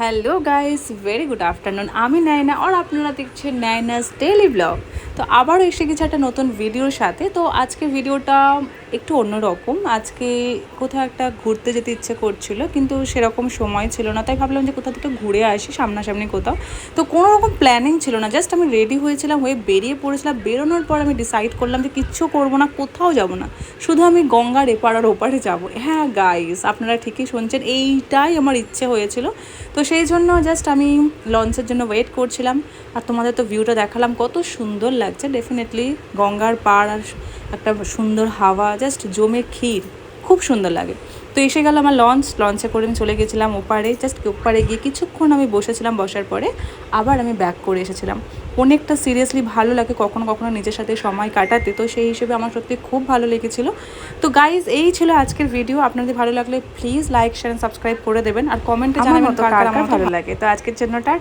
Hello guys, very good afternoon. আমি নায়না আর আপনারা দেখছেন নায়নাস ডেইলি ব্লগ। তো আবারও এসে গেছে একটা নতুন ভিডিওর সাথে। তো আজকে ভিডিওটা একটু অন্যরকম। আজকে কোথাও একটা ঘুরতে যেতে ইচ্ছে করছিল, কিন্তু সেরকম সময় ছিল না, তাই ভাবলাম যে কোথাও একটু ঘুরে আসি সামনাসামনি কোথাও। তো কোনো রকম প্ল্যানিং ছিল না, জাস্ট আমি রেডি হয়েছিলাম, হয়ে বেরিয়ে পড়েছিলাম। বেরোনোর পর আমি ডিসাইড করলাম যে কিচ্ছু করবো না, কোথাও যাব না, শুধু আমি গঙ্গার এপার আর ওপারে যাবো। হ্যাঁ গাইস, আপনারা ঠিকই শুনছেন, এইটাই আমার ইচ্ছে হয়েছিল। তো সেই জন্য জাস্ট আমি লঞ্চের জন্য ওয়েট করছিলাম। আর তোমাদের তো ভিউটা দেখালাম, কত সুন্দর লাগছে। ডেফিনেটলি গঙ্গার পাড় আর একটা সুন্দর হাওয়া, জাস্ট জমে ক্ষীর, খুব সুন্দর লাগে। তো এসে গেল আমার লঞ্চে করে আমি চলে গেছিলাম ওপারে। জাস্ট ওপারে গিয়ে কিছুক্ষণ আমি বসেছিলাম, বসার পরে আবার আমি ব্যাক করে এসেছিলাম। অনেকটা সিরিয়াসলি ভালো লাগে কখনো কখনো নিজের সাথে সময় কাটাতে, তো সেই হিসেবে আমার সত্যি খুব ভালো লেগেছিলো। তো গাইজ, এই ছিল আজকের ভিডিও। আপনাদের ভালো লাগলে প্লিজ লাইক শেয়ার সাবস্ক্রাইব করে দেবেন, আর কমেন্টে জানাবেন কার কার আমার ভালো লাগে। তো আজকের জন্যটা